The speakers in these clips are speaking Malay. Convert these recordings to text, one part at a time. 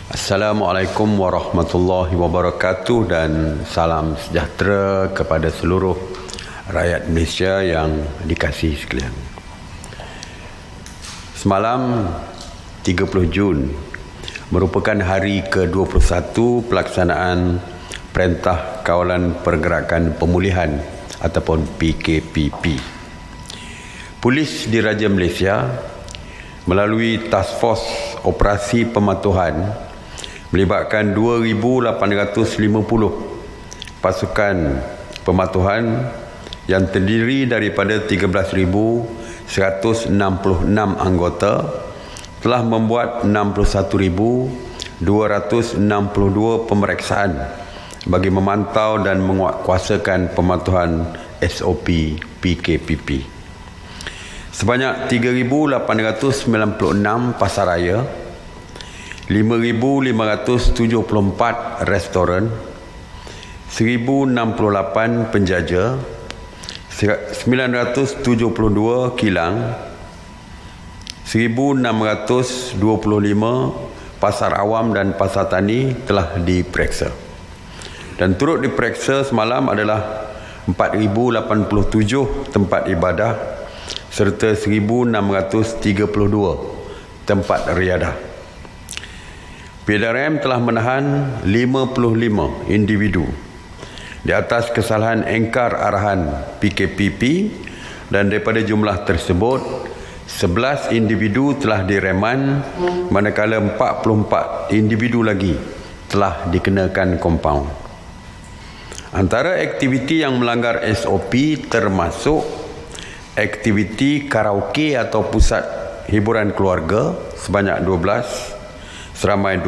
Assalamualaikum warahmatullahi wabarakatuh dan salam sejahtera kepada seluruh rakyat Malaysia yang dikasihi sekalian. Semalam 30 Jun merupakan hari ke-21 pelaksanaan Perintah Kawalan Pergerakan Pemulihan ataupun PKPP. Polis Diraja Malaysia melalui Task Force Operasi Pematuhan melibatkan 2,850 pasukan pematuhan yang terdiri daripada 13,166 anggota telah membuat 61,262 pemeriksaan bagi memantau dan menguatkuasakan pematuhan SOP PKPP. Sebanyak 3,896 pasaraya, 5,574 restoran, 1,068 penjaja, 972 kilang, 1,625 pasar awam dan pasar tani telah diperiksa. Dan turut diperiksa semalam adalah 4,087 tempat ibadah serta 1,632 tempat riadah. PDRM telah menahan 55 individu di atas kesalahan engkar arahan PKPP dan daripada jumlah tersebut 11 individu telah direman manakala 44 individu lagi telah dikenakan kompaun. Antara aktiviti yang melanggar SOP termasuk aktiviti karaoke atau pusat hiburan keluarga sebanyak 12, seramai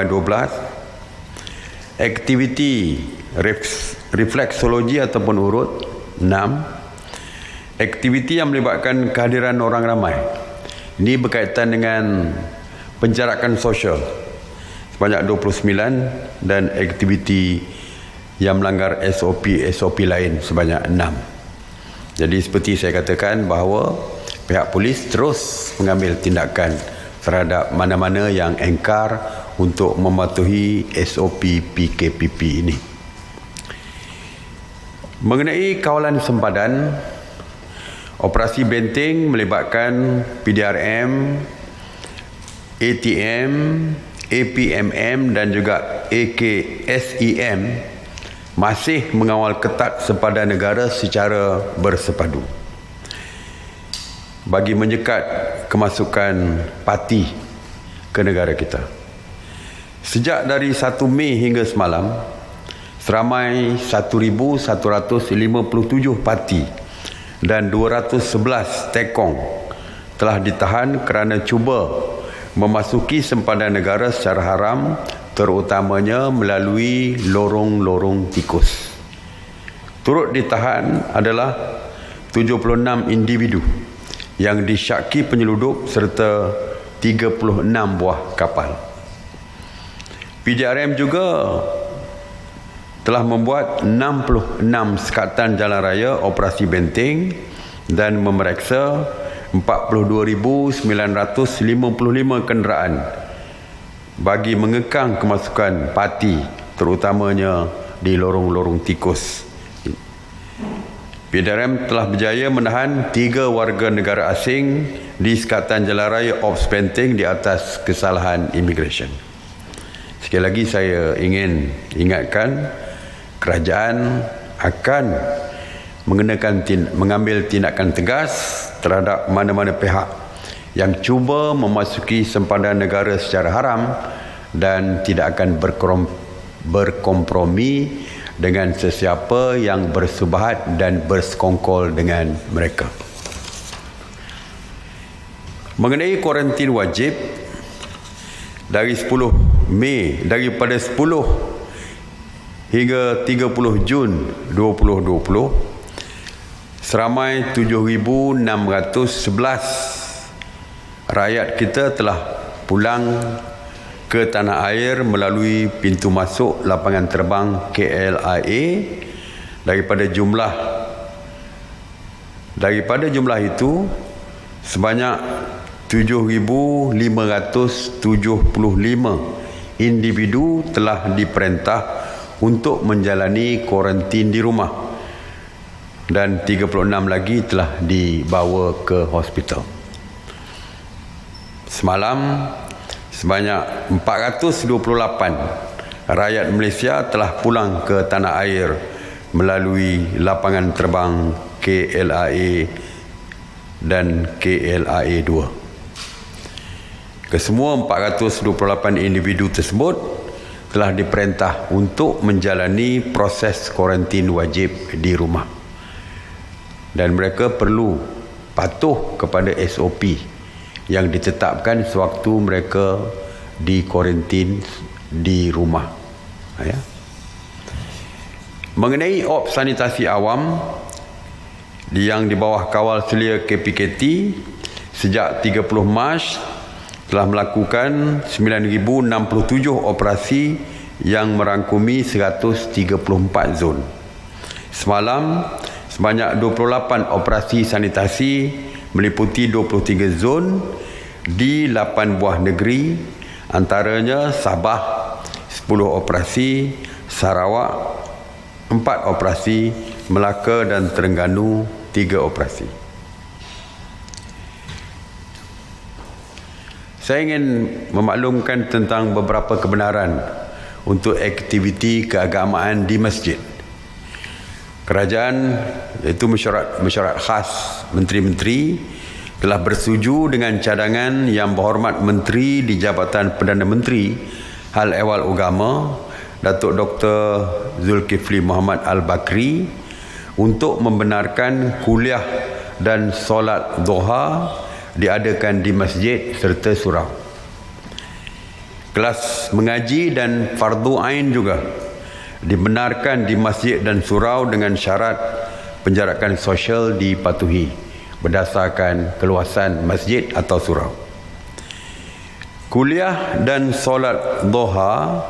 12, aktiviti refleksologi ataupun urut 6, aktiviti yang melibatkan kehadiran orang ramai. Ini berkaitan dengan penjarakan sosial sebanyak 29 dan aktiviti yang melanggar SOP lain sebanyak 6. Jadi seperti saya katakan bahawa pihak polis terus mengambil tindakan terhadap mana-mana yang engkar untuk mematuhi SOP PKPP ini. Mengenai kawalan sempadan, operasi benteng melibatkan PDRM, ATM, APMM dan juga AKSEM masih mengawal ketat sempadan negara secara bersepadu bagi menyekat kemasukan parti ke negara kita. Sejak dari 1 Mei hingga semalam, seramai 1,157 parti dan 211 tekong telah ditahan kerana cuba memasuki sempadan negara secara haram, terutamanya melalui lorong-lorong tikus. Turut ditahan adalah 76 individu yang disyaki penyeludup serta 36 buah kapal. PDRM juga telah membuat 66 sekatan jalan raya operasi benteng dan memeriksa 42,955 kenderaan bagi mengekang kemasukan parti terutamanya di lorong-lorong tikus. PDRM telah berjaya menahan 3 warga negara asing di sekatan jalan raya Ops Benteng di atas kesalahan imigresen. Sekali lagi saya ingin ingatkan, kerajaan akan mengambil tindakan tegas terhadap mana-mana pihak yang cuba memasuki sempadan negara secara haram dan tidak akan berkompromi dengan sesiapa yang bersubahat dan bersekongkol dengan mereka. Mengenai kuarantin wajib, dari 10 Mei, daripada 10 hingga 30 Jun 2020, seramai 7,611 rakyat kita telah pulang ke tanah air melalui pintu masuk lapangan terbang KLIA. Daripada jumlah itu sebanyak 7,575 individu telah diperintah untuk menjalani kuarantin di rumah dan 36 lagi telah dibawa ke hospital. Semalam sebanyak 428 rakyat Malaysia telah pulang ke tanah air melalui lapangan terbang KLIA dan KLIA 2. Kesemua 428 individu tersebut telah diperintah untuk menjalani proses kuarantin wajib di rumah. Dan mereka perlu patuh kepada SOP yang ditetapkan sewaktu mereka di kuarantin di rumah. Ya. Mengenai op sanitasi awam yang di bawah kawal selia KPKT, sejak 30 Mac telah melakukan 9,067 operasi yang merangkumi 134 zon. Semalam sebanyak 28 operasi sanitasi meliputi 23 zon di 8 buah negeri, antaranya Sabah 10 operasi, Sarawak 4 operasi, Melaka dan Terengganu 3 operasi. Saya ingin memaklumkan tentang beberapa kebenaran untuk aktiviti keagamaan di masjid. Kerajaan, iaitu mesyuarat khas Menteri-Menteri, telah bersetuju dengan cadangan Yang Berhormat Menteri di Jabatan Perdana Menteri Hal Ehwal Agama, Datuk Dr. Zulkifli Muhammad Al-Bakri, untuk membenarkan kuliah dan solat duha diadakan di masjid serta surau. Kelas mengaji dan fardu ain juga dibenarkan di masjid dan surau dengan syarat penjarakan sosial dipatuhi berdasarkan keluasan masjid atau surau. Kuliah dan solat duha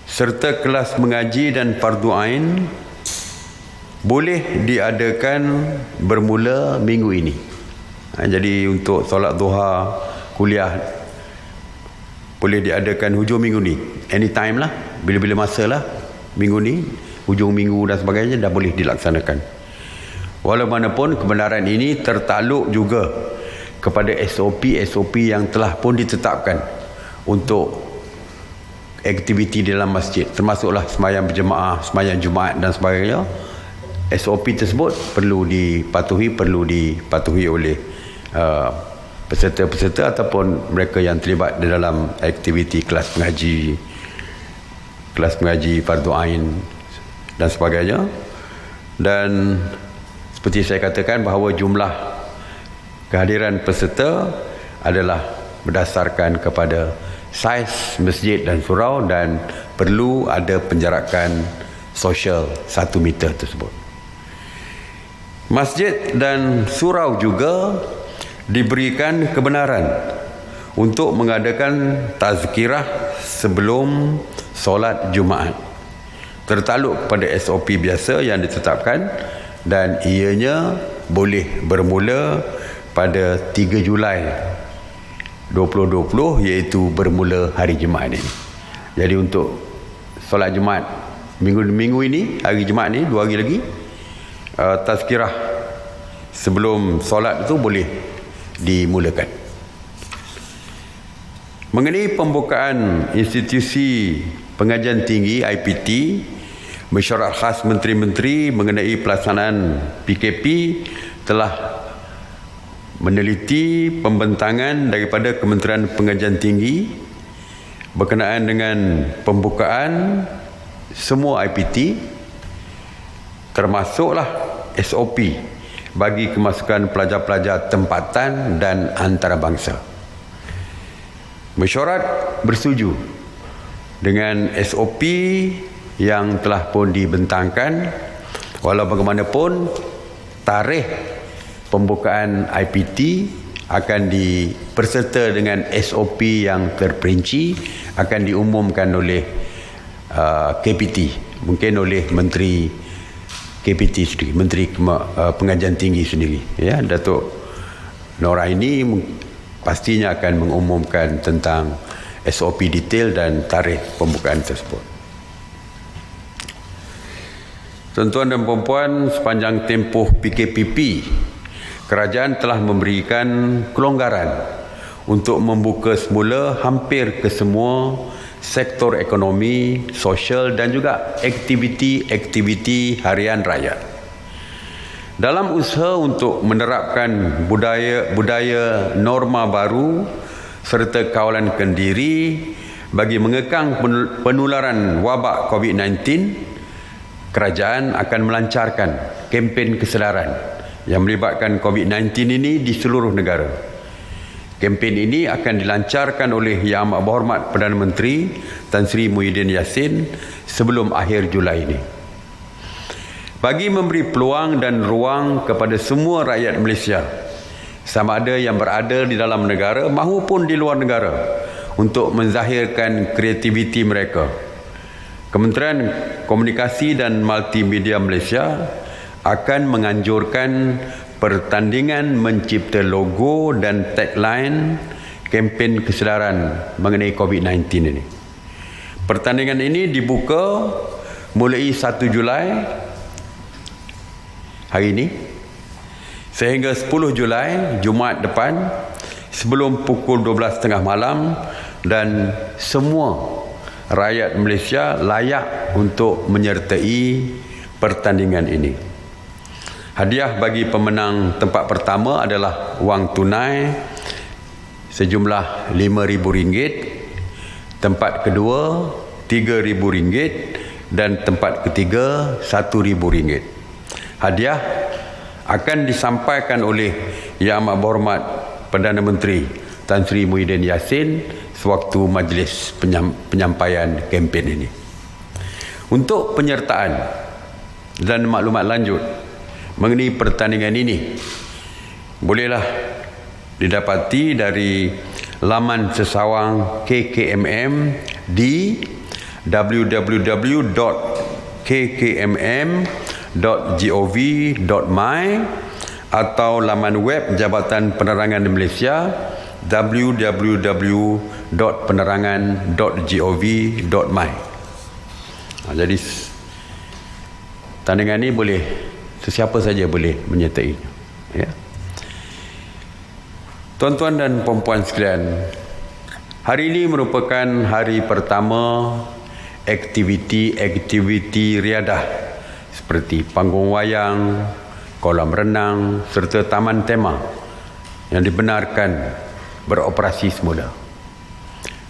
serta kelas mengaji dan fardu ain boleh diadakan bermula minggu ini. Jadi untuk solat duha, kuliah boleh diadakan hujung minggu ni, anytime lah, bila-bila masa lah, minggu ni, hujung minggu dan sebagainya dah boleh dilaksanakan. Walaupun kebenaran ini tertakluk juga kepada SOP yang telah pun ditetapkan untuk aktiviti dalam masjid, termasuklah sembahyang berjemaah, sembahyang Jumaat dan sebagainya. SOP tersebut perlu dipatuhi oleh peserta-peserta ataupun mereka yang terlibat di dalam aktiviti kelas mengaji fardu ain dan sebagainya. Dan seperti saya katakan bahawa jumlah kehadiran peserta adalah berdasarkan kepada saiz masjid dan surau dan perlu ada penjarakan sosial 1 meter tersebut. Masjid dan surau juga diberikan kebenaran untuk mengadakan tazkirah sebelum solat Jumaat, tertakluk kepada SOP biasa yang ditetapkan, dan ianya boleh bermula pada 3 Julai 2020, iaitu bermula hari Jumaat ini. Jadi untuk solat Jumaat minggu ini, hari Jumaat ni 2 hari lagi, tazkirah sebelum solat itu boleh dimulakan. Mengenai pembukaan institusi pengajian tinggi IPT, Mesyuarat Khas Menteri-Menteri mengenai pelaksanaan PKP telah meneliti pembentangan daripada Kementerian Pengajian Tinggi berkenaan dengan pembukaan semua IPT, termasuklah SOP bagi kemasukan pelajar-pelajar tempatan dan antarabangsa. Mesyuarat bersetuju dengan SOP yang telah pun dibentangkan, walau bagaimanapun tarikh pembukaan IPT akan diperserta dengan SOP yang terperinci, akan diumumkan oleh KPT, mungkin oleh Menteri KPT sendiri, Menteri Pengajian Tinggi sendiri, ya, Datuk Noraini pastinya akan mengumumkan tentang SOP detail dan tarikh pembukaan tersebut. Tuan-tuan dan puan-puan, sepanjang tempoh PKPP, kerajaan telah memberikan kelonggaran untuk membuka semula hampir ke semua sektor ekonomi, sosial dan juga aktiviti-aktiviti harian rakyat. Dalam usaha untuk menerapkan budaya norma baru serta kawalan kendiri bagi mengekang penularan wabak COVID-19, kerajaan akan melancarkan kempen kesedaran yang melibatkan COVID-19 ini di seluruh negara. Kempen ini akan dilancarkan oleh Yang Amat Berhormat Perdana Menteri Tan Sri Muhyiddin Yassin sebelum akhir Julai ini. Bagi memberi peluang dan ruang kepada semua rakyat Malaysia, sama ada yang berada di dalam negara maupun di luar negara, untuk menzahirkan kreativiti mereka, Kementerian Komunikasi dan Multimedia Malaysia akan menganjurkan pertandingan mencipta logo dan tagline kempen kesedaran mengenai COVID-19 ini. Pertandingan ini dibuka mulai 1 Julai hari ini sehingga 10 Julai Jumaat depan sebelum pukul 12.30 malam, dan semua rakyat Malaysia layak untuk menyertai pertandingan ini. Hadiah bagi pemenang tempat pertama adalah wang tunai sejumlah RM5,000, tempat kedua RM3,000 dan tempat ketiga RM1,000. Hadiah akan disampaikan oleh Yang Amat Berhormat Perdana Menteri Tan Sri Muhyiddin Yassin sewaktu majlis penyampaian kempen ini. Untuk penyertaan dan maklumat lanjut mengenai pertandingan ini bolehlah didapati dari laman sesawang KKMM di www.kkmm.gov.my atau laman web Jabatan Penerangan Malaysia www.penerangan.gov.my. Jadi tandingan ini boleh sesiapa saja boleh menyertai. Ya. Tuan-tuan dan puan-puan sekalian, hari ini merupakan hari pertama aktiviti-aktiviti riadah seperti panggung wayang, kolam renang serta taman tema yang dibenarkan beroperasi semula.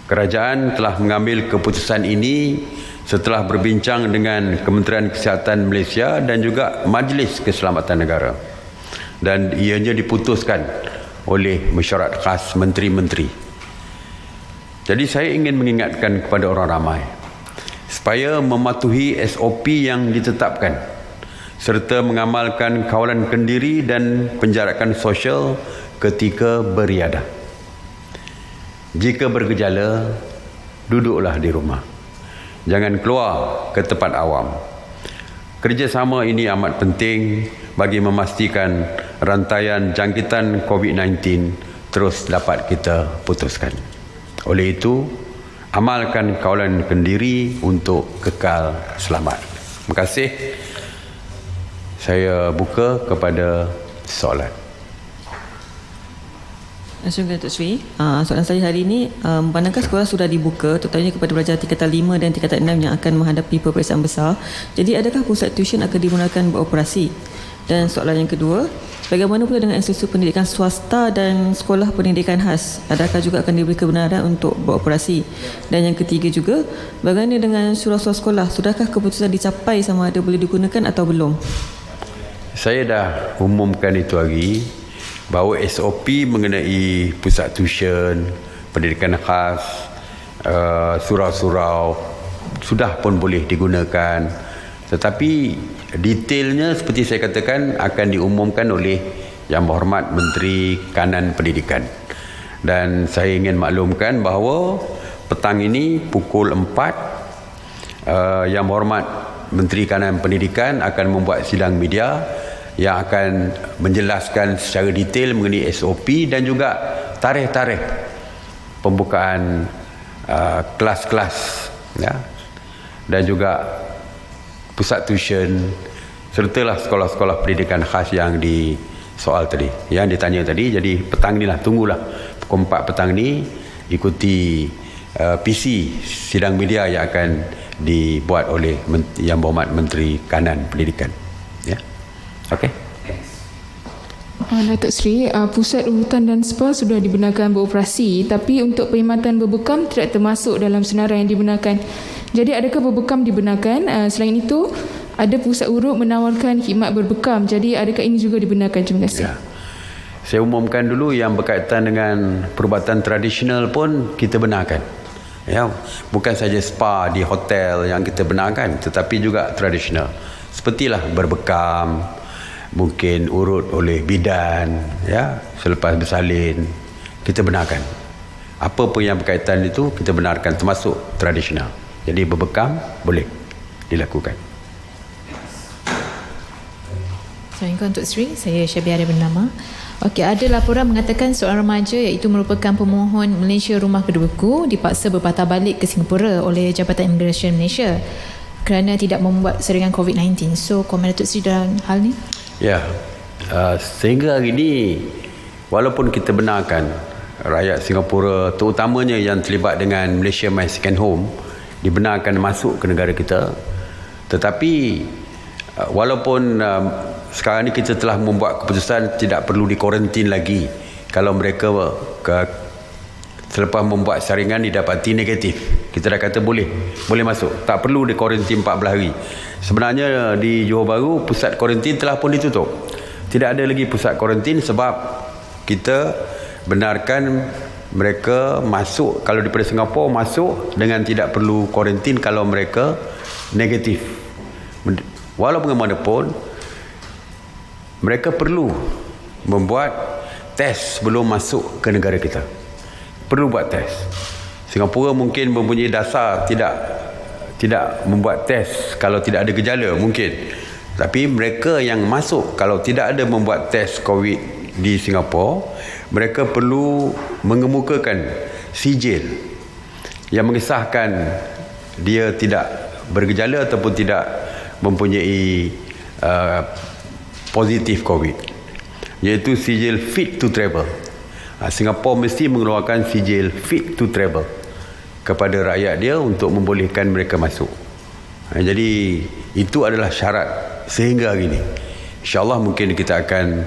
Kerajaan telah mengambil keputusan ini setelah berbincang dengan Kementerian Kesihatan Malaysia dan juga Majlis Keselamatan Negara, dan ianya diputuskan oleh mesyuarat khas menteri-menteri. Jadi saya ingin mengingatkan kepada orang ramai supaya mematuhi SOP yang ditetapkan serta mengamalkan kawalan kendiri dan penjarakan sosial ketika beriadah. Jika bergejala, duduklah di rumah. Jangan keluar ke tempat awam. Kerjasama ini amat penting bagi memastikan rantaian jangkitan COVID-19 terus dapat kita putuskan. Oleh itu, amalkan kawalan kendiri untuk kekal selamat. Terima kasih. Saya buka kepada soalan. Terima kasih Datuk Seri. Soalan saya hari ini, manakah sekolah sudah dibuka, terutamanya kepada pelajar tingkatan 5 dan tingkatan 6 yang akan menghadapi peperiksaan besar. Jadi adakah pusat tuition akan dimulakan beroperasi? Dan soalan yang kedua, bagaimana pula dengan institusi pendidikan swasta dan sekolah pendidikan khas? Adakah juga akan diberi kebenaran untuk beroperasi? Dan yang ketiga juga, bagaimana dengan surau-surau sekolah? Sudahkah keputusan dicapai sama ada boleh digunakan atau belum? Saya dah umumkan itu hari bahawa SOP mengenai pusat tuition, pendidikan khas, surau-surau sudah pun boleh digunakan. Tetapi detailnya seperti saya katakan akan diumumkan oleh Yang Berhormat Menteri Kanan Pendidikan. Dan saya ingin maklumkan bahawa petang ini pukul 4 Yang Berhormat Menteri Kanan Pendidikan akan membuat sidang media yang akan menjelaskan secara detail mengenai SOP dan juga tarikh-tarikh pembukaan kelas-kelas, ya, dan juga pusat tuition, sertalah sekolah-sekolah pendidikan khas yang di soal tadi, yang ditanya tadi. Jadi petang ni lah, tunggulah pukul 4 petang ni, ikuti PC sidang media yang akan dibuat oleh Yang Berhormat Menteri Kanan Pendidikan. Ya, okey. Datuk Seri, pusat urutan dan spa sudah dibenarkan beroperasi, tapi untuk perkhidmatan berbekam tidak termasuk dalam senarai yang dibenarkan. Jadi adakah berbekam dibenarkan? Selain itu, ada pusat urut menawarkan khidmat berbekam. Jadi adakah ini juga dibenarkan? Terima kasih. Ya. Saya umumkan dulu yang berkaitan dengan perubatan tradisional pun kita benarkan. Ya, bukan saja spa di hotel yang kita benarkan, tetapi juga tradisional. Sepertilah berbekam, mungkin urut oleh bidan, ya, selepas bersalin, kita benarkan. Apa pun yang berkaitan itu kita benarkan, termasuk tradisional. Jadi berbekam boleh dilakukan. Assalamualaikum Untuk Seri, saya Syabiara bernama. Okey, ada laporan mengatakan seorang remaja iaitu merupakan pemohon Malaysia Rumah Keduaku dipaksa berpatah balik ke Singapura oleh Jabatan Imigresen Malaysia kerana tidak membuat serangan COVID-19. So, komen Datuk Seri dalam hal ni? Ya, sehingga hari ini walaupun kita benarkan rakyat Singapura, terutamanya yang terlibat dengan Malaysia My Second Home, dibenarkan masuk ke negara kita, tetapi walaupun sekarang ni kita telah membuat keputusan tidak perlu dikuarantin lagi kalau mereka selepas membuat saringan didapati negatif, kita dah kata boleh masuk, tak perlu dikuarantin 14 hari. Sebenarnya di Johor Bahru pusat kuarantin telah pun ditutup, tidak ada lagi pusat kuarantin sebab kita benarkan mereka masuk, kalau daripada Singapura masuk dengan tidak perlu kuarantin kalau mereka negatif. Walaupun bagaimanapun mereka perlu membuat test sebelum masuk ke negara kita. Perlu buat test. Singapura mungkin mempunyai dasar tidak membuat test kalau tidak ada gejala mungkin. Tapi mereka yang masuk kalau tidak ada membuat test COVID di Singapura, mereka perlu mengemukakan sijil yang mengesahkan dia tidak bergejala ataupun tidak mempunyai positif COVID, iaitu sijil fit to travel. Singapura mesti mengeluarkan sijil fit to travel kepada rakyat dia untuk membolehkan mereka masuk. Jadi itu adalah syarat sehingga hari ini. InsyaAllah mungkin kita akan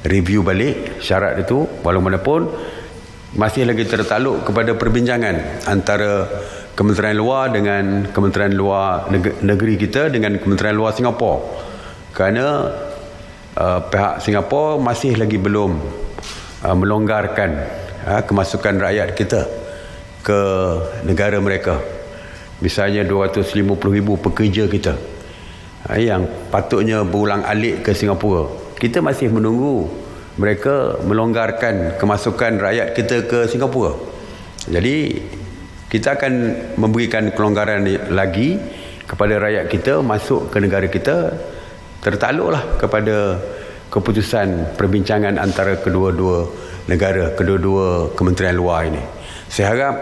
review balik syarat itu, walaupun masih lagi tertakluk kepada perbincangan antara Kementerian Luar dengan Kementerian Luar negeri kita dengan Kementerian Luar Singapura, kerana pihak Singapura masih lagi belum melonggarkan kemasukan rakyat kita ke negara mereka. Misalnya 250,000 pekerja kita yang patutnya berulang alik ke Singapura, kita masih menunggu mereka melonggarkan kemasukan rakyat kita ke Singapura. Jadi kita akan memberikan kelonggaran lagi kepada rakyat kita masuk ke negara kita, tertakluklah kepada keputusan perbincangan antara kedua-dua negara, kedua-dua kementerian luar ini. Saya harap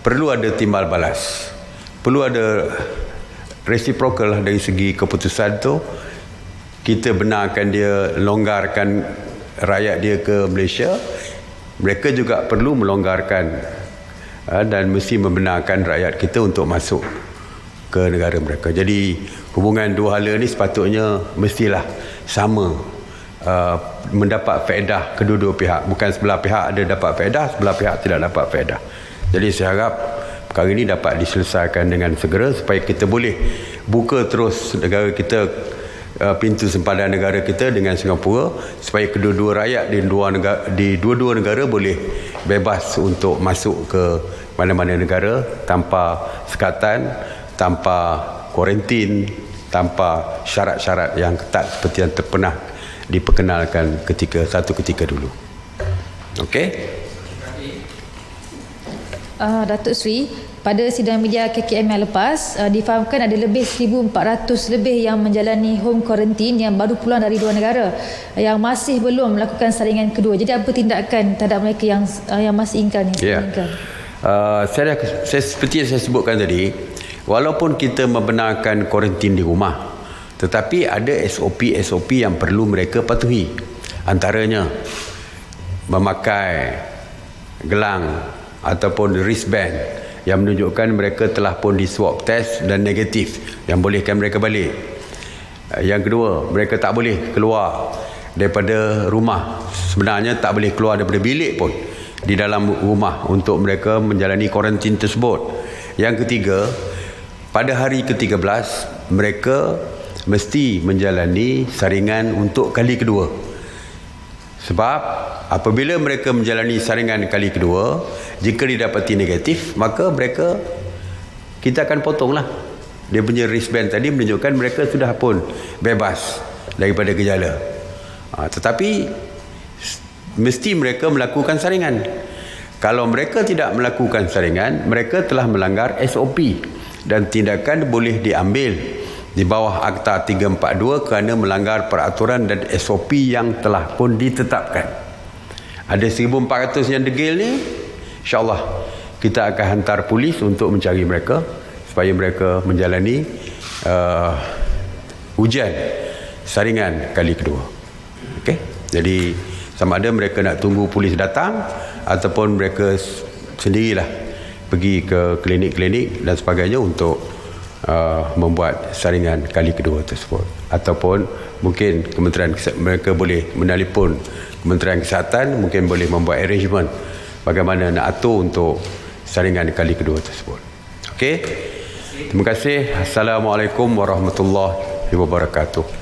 perlu ada timbal balas, perlu ada reciprocal lah dari segi keputusan tu. Kita benarkan dia, longgarkan rakyat dia ke Malaysia, mereka juga perlu melonggarkan dan mesti membenarkan rakyat kita untuk masuk ke negara mereka. Jadi hubungan dua hala ni sepatutnya mestilah sama, mendapat faedah kedua-dua pihak, bukan sebelah pihak ada dapat faedah, sebelah pihak tidak dapat faedah. Jadi saya harap perkara ini dapat diselesaikan dengan segera supaya kita boleh buka terus negara kita, pintu sempadan negara kita dengan Singapura, supaya kedua-dua rakyat di dua-dua negara boleh bebas untuk masuk ke mana-mana negara tanpa sekatan, tanpa kuarantin, tanpa syarat-syarat yang ketat seperti yang pernah diperkenalkan satu ketika dulu. Okey? Datuk Seri, pada sidang media KKM yang lepas, difahamkan ada lebih 1,400 lebih yang menjalani home quarantine yang baru pulang dari luar negara yang masih belum melakukan saringan kedua. Jadi apa tindakan terhadap mereka yang masih ingkar ni? Ya. saya seperti yang saya sebutkan tadi, walaupun kita membenarkan kuarantin di rumah, tetapi ada SOP yang perlu mereka patuhi. Antaranya memakai gelang ataupun wristband yang menunjukkan mereka telah pun di swab test dan negatif, yang bolehkan mereka balik. Yang kedua, mereka tak boleh keluar daripada rumah. Sebenarnya tak boleh keluar daripada bilik pun di dalam rumah untuk mereka menjalani kuarantin tersebut. Yang ketiga, pada hari ke-13 mereka mesti menjalani saringan untuk kali kedua. Sebab apabila mereka menjalani saringan kali kedua, jika didapati negatif, maka kita akan potonglah. Dia punya wristband tadi menunjukkan mereka sudah pun bebas daripada gejala. Tetapi mesti mereka melakukan saringan. Kalau mereka tidak melakukan saringan, mereka telah melanggar SOP dan tindakan boleh diambil di bawah Akta 342 kerana melanggar peraturan dan SOP yang telah pun ditetapkan. Ada 1,400 yang degil ni, insyaAllah kita akan hantar polis untuk mencari mereka supaya mereka menjalani ujian saringan kali kedua. Okey? Jadi sama ada mereka nak tunggu polis datang ataupun mereka sendirilah pergi ke klinik-klinik dan sebagainya untuk membuat saringan kali kedua tersebut. Ataupun mungkin mereka boleh menelpon Kementerian Kesihatan, mungkin boleh membuat arrangement bagaimana nak atur untuk saringan kali kedua tersebut. Okey? Terima kasih. Assalamualaikum warahmatullahi wabarakatuh.